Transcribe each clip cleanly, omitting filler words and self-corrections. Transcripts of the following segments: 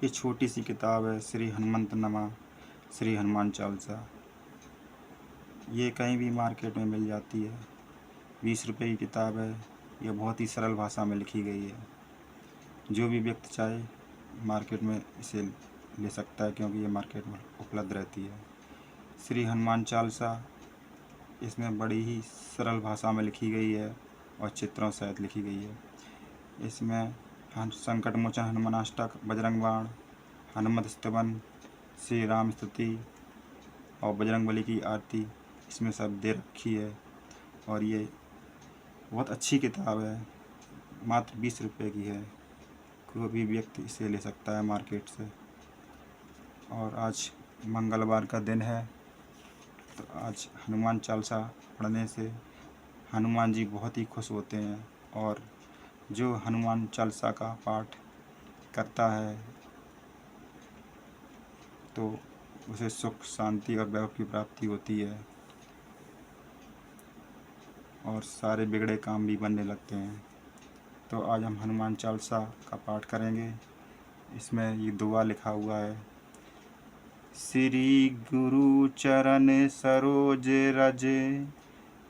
ये छोटी सी किताब है श्री हनुमंत नमा श्री हनुमान चालीसा। ये कहीं भी मार्केट में मिल जाती है। 20 रुपए की किताब है। यह बहुत ही सरल भाषा में लिखी गई है। जो भी व्यक्ति चाहे मार्केट में इसे ले सकता है, क्योंकि ये मार्केट में उपलब्ध रहती है। श्री हनुमान चालीसा इसमें बड़ी ही सरल भाषा में लिखी गई है और चित्रों सहित लिखी गई है। इसमें संकट मोचन हनुमानाष्टक, बजरंग बाण, हनुमत स्तवन, श्री राम स्तुति और बजरंगबली की आरती इसमें सब दे रखी है। और ये बहुत अच्छी किताब है। मात्र 20 रुपये की है। कोई भी व्यक्ति इसे ले सकता है मार्केट से। और आज मंगलवार का दिन है, तो आज हनुमान चालीसा पढ़ने से हनुमान जी बहुत ही खुश होते हैं। और जो हनुमान चालीसा का पाठ करता है तो उसे सुख, शांति और वैभव की प्राप्ति होती है और सारे बिगड़े काम भी बनने लगते हैं। तो आज हम हनुमान चालीसा का पाठ करेंगे। इसमें ये दुआ लिखा हुआ है। श्री गुरु चरण सरोज रज,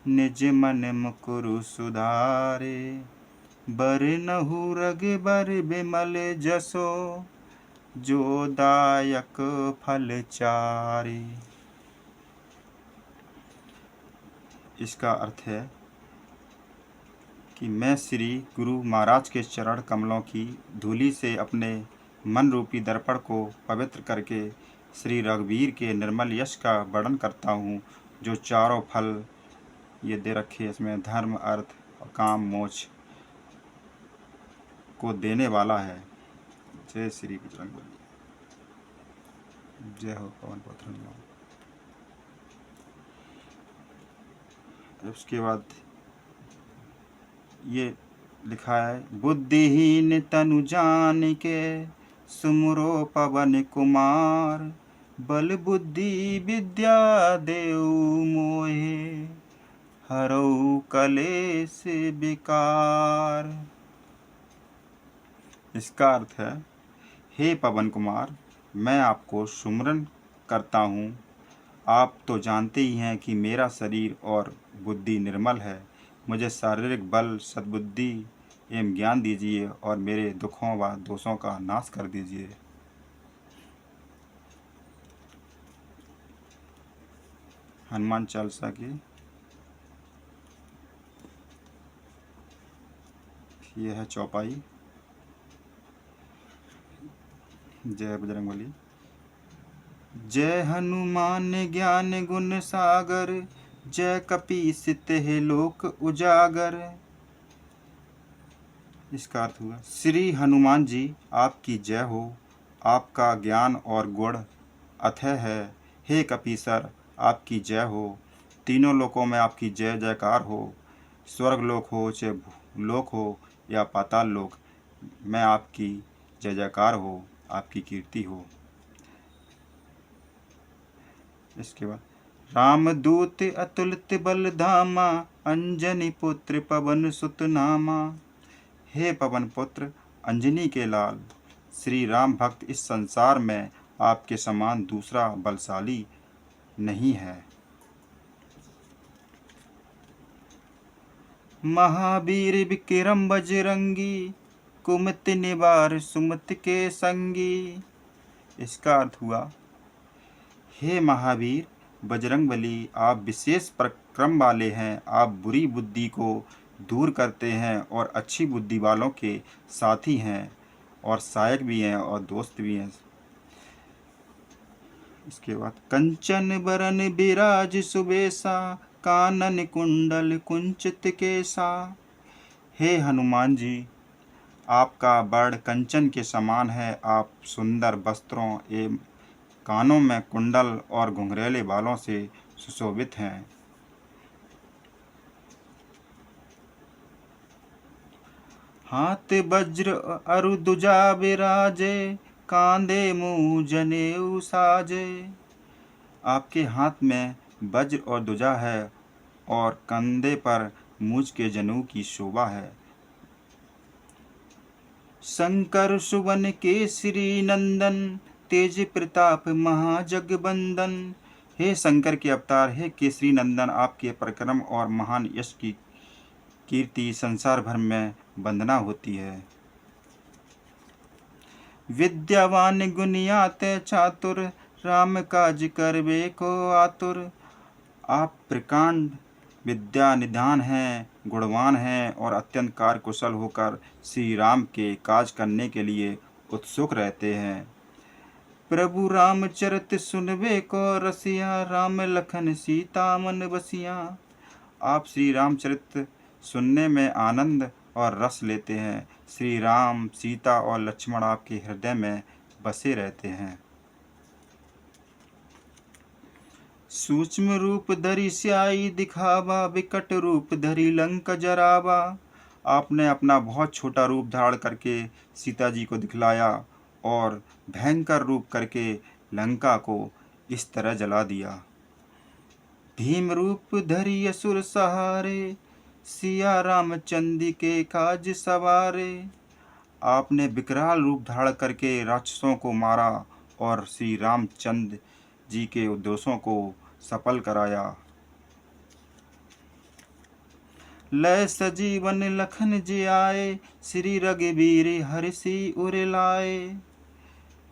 निज मन मुकुरु सुधारे, बरनहु रघुबर बिमल जसो, जो दायक फल चारे। इसका अर्थ है कि मैं श्री गुरु महाराज के चरण कमलों की धूलि से अपने मन रूपी दर्पण को पवित्र करके श्री रघुवीर के निर्मल यश का वर्णन करता हूँ, जो चारों फल ये दे रखे इसमें धर्म, अर्थ और काम, मोक्ष को देने वाला है। जय श्री बजरंगबली। जय हो पवन पुत्र हनुमान। उसके बाद ये लिखा है। बुद्धिहीन तनु जान के, सुमरो पवन कुमार, बल बुद्धि विद्या देऊ मोहे, हरऊ कलेश विकार। इसका अर्थ है, हे पवन कुमार, मैं आपको सुमरन करता हूँ। आप तो जानते ही हैं कि मेरा शरीर और बुद्धि निर्मल है। मुझे शारीरिक बल, सद्बुद्धि एवं ज्ञान दीजिए और मेरे दुखों व दोषों का नाश कर दीजिए। हनुमान चालीसा की यह है चौपाई। जय बजरंगबली। जय हनुमान ज्ञान गुण सागर, जय कपीस तिहि लोक उजागर। इसका अर्थ हुआ, श्री हनुमान जी आपकी जय हो। आपका ज्ञान और गुण अथय है। हे कपीसर, आपकी जय हो। तीनों लोकों में आपकी जय जयकार हो। स्वर्ग लोक हो, चाहे भूलोक हो या पाताल लोक, मैं आपकी जय जयकार हो, आपकी कीर्ति हो। इसके बाद, रामदूत अतुलित बल धामा, अंजनी पुत्र पवन सुत नामा। हे पवन पुत्र, अंजनी के लाल, श्री राम भक्त, इस संसार में आपके समान दूसरा बलशाली नहीं है। महावीर विक्रम बजरंगी, कुमति निवार सुमति के संगी। इसका अर्थ हुआ, हे महावीर बजरंगबली, आप विशेष पराक्रम वाले हैं। आप बुरी बुद्धि को दूर करते हैं और अच्छी बुद्धि वालों के साथी हैं और सहायक भी हैं और दोस्त भी हैं। इसके बाद, कंचन बरन बिराज सुबेसा, कानन कुंडल कुंचित केसा। हे हनुमान जी, आपका वर्ण कंचन के समान है। आप सुंदर वस्त्रों एवं कानों में कुंडल और घुंघरेले बालों से सुशोभित हैं। हाथ वज्र अरु दुजा विराजे, कांधे मुँह जनेऊ साजे। आपके हाथ में वज्र और दुजा है और कंधे पर मूछ के जनेऊ की शोभा है। शंकर सुवन केसरी नंदन, तेज प्रताप महाजगबंदन। हे शंकर के अवतार, हे केसरी नंदन, आपके पराक्रम और महान यश की कीर्ति संसार भर में वंदना होती है। विद्यावान गुणियात चातुर, राम काज करबे को आतुर। आप प्रकांड विद्या निधान हैं, गुणवान हैं और अत्यंत कार्य कुशल होकर श्री राम के काज करने के लिए उत्सुक रहते हैं। प्रभु रामचरित सुनबे को रसिया, राम लखन सीता मन बसिया। आप श्री रामचरित सुनने में आनंद और रस लेते हैं। श्री राम, सीता और लक्ष्मण आपके हृदय में बसे रहते हैं। सूक्ष्म रूप धरि स्याही दिखावा, विकट रूप धरि लंक जरावा। आपने अपना बहुत छोटा रूप धारण करके सीता जी को दिखलाया और भयंकर रूप करके लंका को इस तरह जला दिया। भीम रूप धरि असुर सहारे, सिया रामचंद्र के काज सवारे। आपने विकराल रूप धारण करके राक्षसों को मारा और श्री रामचंद्र जी के उद्देश्यों को सफल कराया। लय सजीवन लखन जी आए, श्री रघुबीर हर्षि उर लाए।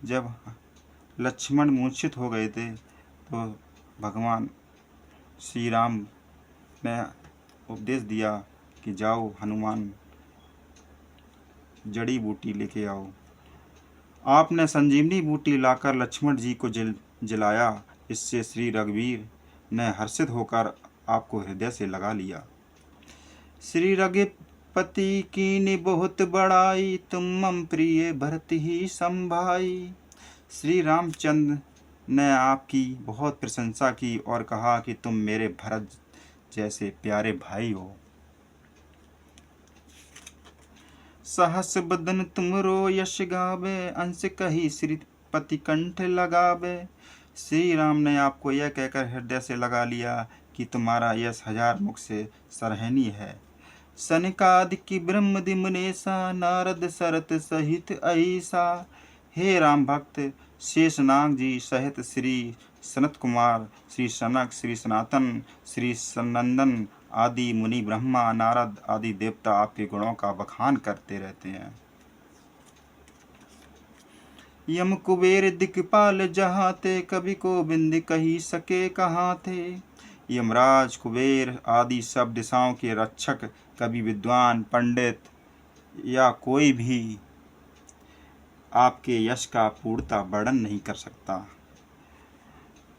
जब लक्ष्मण मूर्छित हो गए थे तो भगवान श्री राम ने उपदेश दिया कि जाओ हनुमान, जड़ी बूटी लेके आओ। आपने संजीवनी बूटी लाकर लक्ष्मण जी को जलाया। इससे श्री रघुवीर ने हर्षित होकर आपको हृदय से लगा लिया। श्री रघुपति कीनी बहुत बड़ाई, तुम मम प्रिय भरत ही संभाई। श्री रामचंद्र ने आपकी बहुत प्रशंसा की और कहा कि तुम मेरे भरत जैसे प्यारे भाई हो। सहस बदन तुमरो यश गावे, अंश कही श्रीपति कंठ लगावे। श्री राम ने आपको यह कहकर हृदय से लगा लिया कि तुम्हारा यश 1000 मुख से सराहनीय है। सनकादिक ब्रह्मदि मुनेसा, नारद सरत सहित ऐसा। हे राम भक्त, शेषनाग जी सहित श्री सनत कुमार, श्री सनक, श्री सनातन, श्री सनंदन आदि मुनि, ब्रह्मा, नारद आदि देवता आपके गुणों का बखान करते रहते हैं। यम कुबेर दिक्पाल जहाँ थे, कवि को बिंद कही सके कहाँ थे। यमराज, कुबेर आदि सब दिशाओं के रक्षक, कवि, विद्वान, पंडित या कोई भी आपके यश का पूर्णता वर्णन नहीं कर सकता।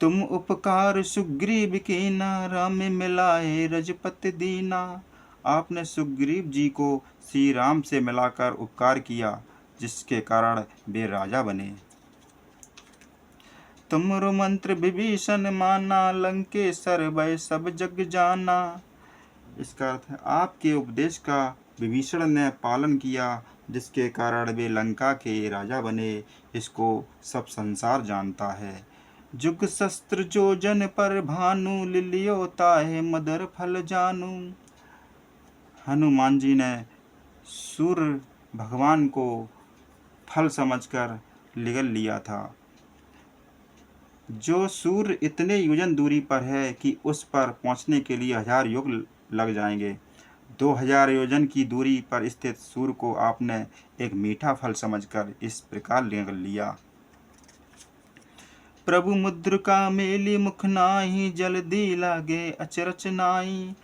तुम उपकार सुग्रीव कीना, राम मिलाए रजपत दीना। आपने सुग्रीव जी को श्री राम से मिलाकर उपकार किया, जिसके कारण वे राजा बने। तुमरो मंत्र विभीषण माना, लंकेश्वर भय सब जग जाना। इसका अर्थ है आपके उपदेश का विभीषण ने पालन किया, जिसके कारण वे लंका के राजा बने। इसको सब संसार जानता है। जुग शस्त्र जो जन पर भानु, लिलियोता है मदर फल जानू। हनुमान जी ने सूर्य भगवान को फल समझकर लिगल लिया था। जो सूर्य इतने योजन दूरी पर है कि उस पर पहुंचने के लिए 1000 युग लग जाएंगे। 2000 योजन की दूरी पर स्थित सूर्य को आपने एक मीठा फल समझकर इस प्रकार लिगल लिया। प्रभु मुद्रिका मेली मुख नाही, जल्दी लागे अचरज नाई।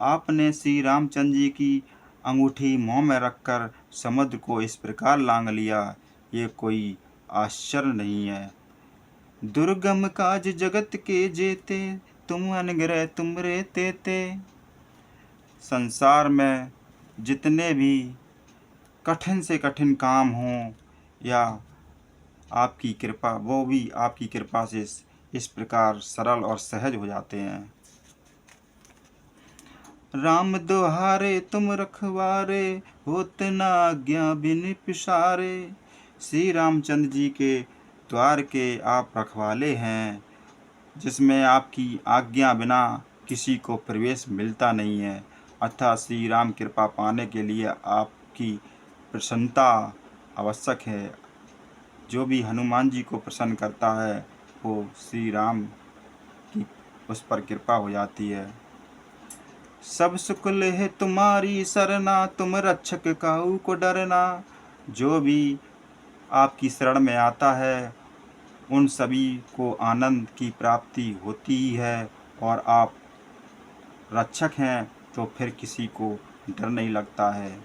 आपने श्री रामचंद्र जी की अंगूठी मुँह में रखकर समुद्र को इस प्रकार लांग लिया, ये कोई आश्चर्य नहीं है। दुर्गम काज जगत के जेते, तुम अनुग्रह तुमरे तेते। संसार में जितने भी कठिन से कठिन काम हों या आपकी कृपा, वो भी आपकी कृपा से इस प्रकार सरल और सहज हो जाते हैं। राम दुहारे तुम रखवारे, होत न आज्ञा बिन पिसारे। श्री रामचंद्र जी के द्वार के आप रखवाले हैं, जिसमें आपकी आज्ञा बिना किसी को प्रवेश मिलता नहीं है। अर्थात श्री राम कृपा पाने के लिए आपकी प्रसन्नता आवश्यक है। जो भी हनुमान जी को प्रसन्न करता है वो श्री राम की उस पर कृपा हो जाती है। सब सुख लेह तुम्हारी सरना, तुम रक्षक काहू को डरना। जो भी आपकी शरण में आता है उन सभी को आनंद की प्राप्ति होती ही है, और आप रक्षक हैं तो फिर किसी को डर नहीं लगता है।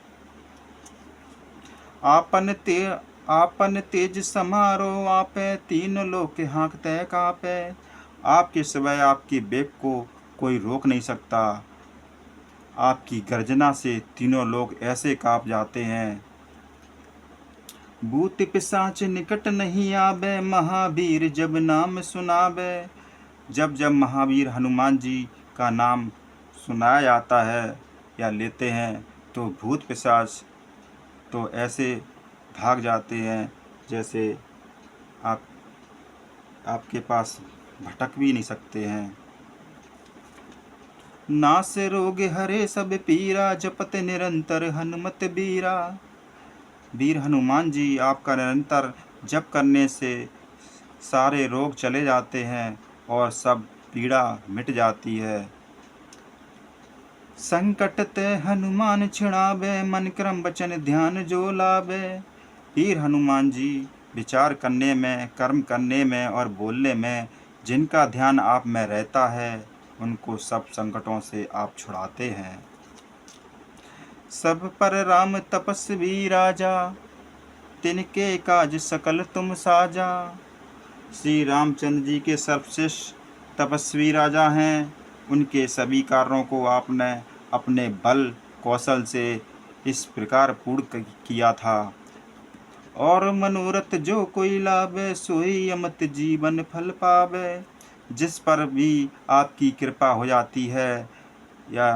आपन तेज समारो आपे, तीन लोक हाँकते कापे। आपके सिवाय आपके वेग को कोई रोक नहीं सकता। आपकी गर्जना से तीनों लोग ऐसे कांप जाते हैं। भूत पिशाच निकट नहीं आवे, महावीर जब नाम सुनावे। जब जब महावीर हनुमान जी का नाम सुनाया जाता है या लेते हैं तो भूत पिशाच तो ऐसे भाग जाते हैं जैसे आप आपके पास भटक भी नहीं सकते हैं। नास रोग हरे सब पीरा, जपत निरंतर हनुमत बीरा। वीर हनुमान जी आपका निरंतर जप करने से सारे रोग चले जाते हैं और सब पीड़ा मिट जाती है। संकट ते हनुमान छिड़ावे, मन क्रम वचन ध्यान जो लावे। वीर हनुमान जी विचार करने में, कर्म करने में और बोलने में जिनका ध्यान आप में रहता है उनको सब संकटों से आप छुड़ाते हैं। सब पर राम तपस्वी राजा, तिनके काज सकल तुम साजा। श्री रामचंद्र जी के सर्वश्रेष्ठ तपस्वी राजा हैं। उनके सभी कार्यों को आपने अपने बल कौशल से इस प्रकार पूर्ण किया था। और मनोरथ जो कोई लावे, सोई अमृत जीवन फल पावे। जिस पर भी आपकी कृपा हो जाती है या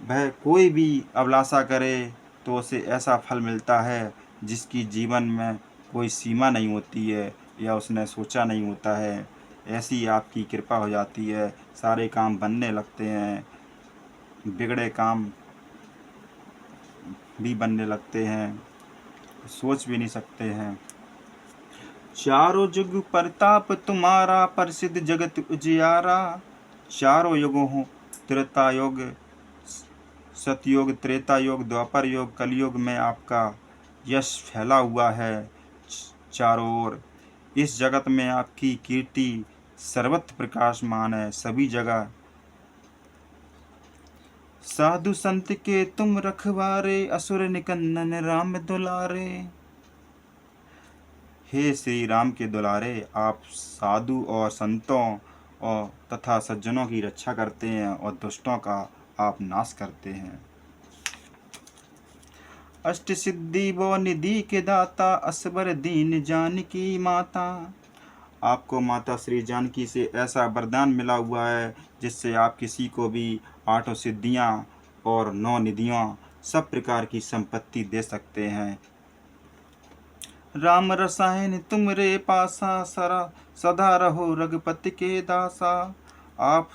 वह कोई भी अभिलाषा करे तो उसे ऐसा फल मिलता है जिसकी जीवन में कोई सीमा नहीं होती है या उसने सोचा नहीं होता है। ऐसी आपकी कृपा हो जाती है, सारे काम बनने लगते हैं, बिगड़े काम भी बनने लगते हैं, सोच भी नहीं सकते हैं। चारों युग प्रताप तुम्हारा, प्रसिद्ध जगत उजियारा। चारों युगों हो, त्रेता युग, सतयुग, त्रेता युग, द्वापर युग, कलयुग में आपका यश फैला हुआ है चारों ओर। इस जगत में आपकी कीर्ति सर्वत्र प्रकाशमान है, सभी जगह। साधु संत के तुम रखवारे, असुर निकंदन राम दुलारे। हे श्री राम के दुलारे, आप साधु और संतों और तथा सज्जनों की रक्षा करते हैं और दुष्टों का आप नाश करते हैं। अष्ट सिद्धि वो निधि के दाता, असबर दीन जानकी माता। आपको माता श्री जानकी से ऐसा वरदान मिला हुआ है जिससे आप किसी को भी 8 सिद्धियां और 9 निधियां सब प्रकार की संपत्ति दे सकते हैं। राम रसायन तुमरे पासा, सदा रहो रघुपति के दासा। आप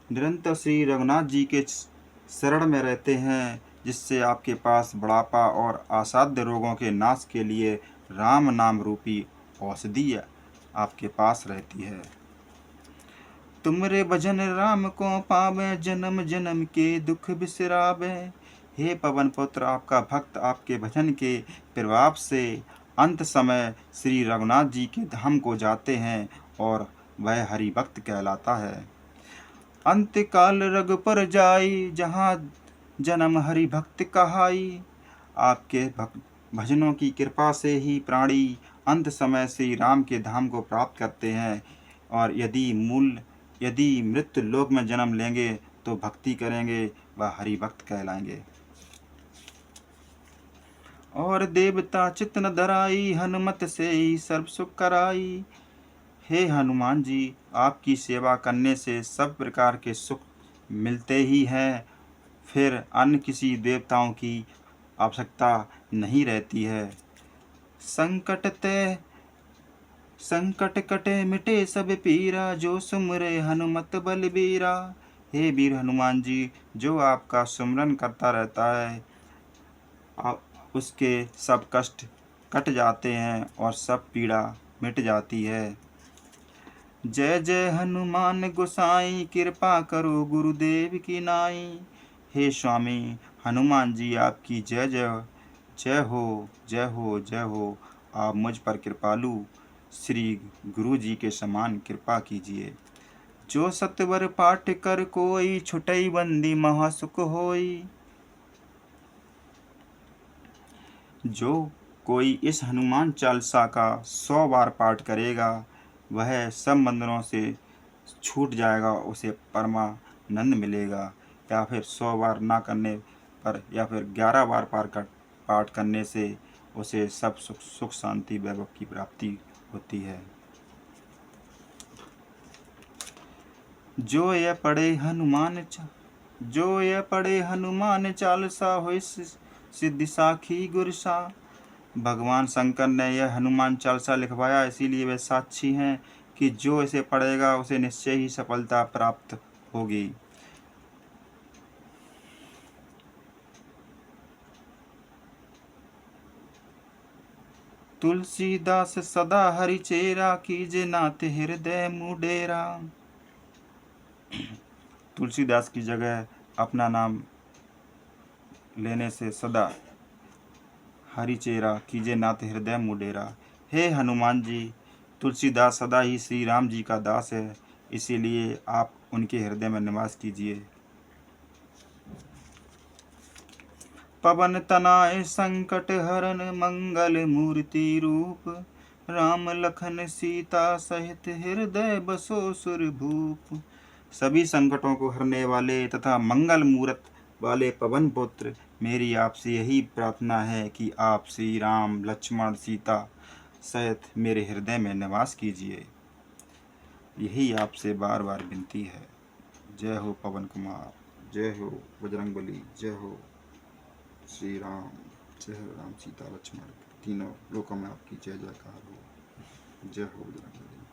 निरंतर श्री रघुनाथ जी के शरण में रहते हैं जिससे आपके पास बुढ़ापा और असाध्य रोगों के नाश के लिए राम नाम रूपी औषधि आपके पास रहती है। तुमरे भजन राम को पावे, जन्म जन्म के दुख बिसरावे। हे पवन पुत्र, आपका भक्त आपके भजन के प्रभाव से अंत समय श्री रघुनाथ जी के धाम को जाते हैं और वह हरि भक्त कहलाता है। अंत काल रघुपर जाई, जहाँ जन्म हरि भक्त कहाई। आपके भजनों की कृपा से ही प्राणी अंत समय श्री राम के धाम को प्राप्त करते हैं, और यदि मृत्यु लोक में जन्म लेंगे तो भक्ति करेंगे, वह हरि भक्त कहलाएंगे। और देवता चित्त न धराई, हनुमत से ही सर्व सुख कराई। हे हनुमान जी, आपकी सेवा करने से सब प्रकार के सुख मिलते ही हैं, फिर अन्य किसी देवताओं की आवश्यकता नहीं रहती है। संकट कटे मिटे सब पीरा, जो सुमरे हनुमत बलबीरा। हे वीर हनुमान जी, जो आपका सुमरन करता रहता है उसके सब कष्ट कट जाते हैं और सब पीड़ा मिट जाती है। जय जय हनुमान गोसाई, कृपा करो गुरुदेव की नाई। हे स्वामी हनुमान जी आपकी जय जय, जय हो जय हो जय हो। आप मुझ पर कृपालु श्री गुरु जी के समान कृपा कीजिए। जो सतवर पाठ कर कोई, छुटई बंदी महासुख होई। जो कोई इस हनुमान चालीसा का 100 बार पाठ करेगा, वह सब बंधनों से छूट जाएगा, उसे परमानंद मिलेगा। या फिर 100 बार ना करने पर, या फिर 11 बार पाठ करने से उसे सब सुख शांति वैभव की प्राप्ति होती है। जो यह पढ़े हनुमान चालीसा, होय सिद्धि साखी गुरसा। भगवान शंकर ने यह हनुमान चालीसा लिखवाया, इसीलिए वे साक्षी हैं कि जो इसे पढ़ेगा उसे निश्चय ही सफलता प्राप्त होगी। तुलसीदास सदा हरि चेरा, कीजे नाथ हृदय मुडेरा। तुलसीदास की जगह अपना नाम लेने से सदा हरि चेरा, कीजे नाथ हृदय मुडेरा। हे हनुमान जी, तुलसीदास सदा ही श्री राम जी का दास है, इसीलिए आप उनके हृदय में निवास कीजिए। पवन तनाय संकट हरन, मंगल मूर्ति रूप। राम लखन सीता सहित, हृदय बसो सुर भूप। सभी संकटों को हरने वाले तथा मंगल मूर्त वाले पवन पुत्र, मेरी आपसे यही प्रार्थना है कि आप श्री राम लक्ष्मण सीता सहित मेरे हृदय में निवास कीजिए। यही आपसे बार बार विनती है। जय हो पवन कुमार, जय हो बजरंगबली, जय हो श्री राम, जय हो राम सीता लक्ष्मण, तीनों लोकों में आपकी जय जयकार हो। जय हो बजरंगबली।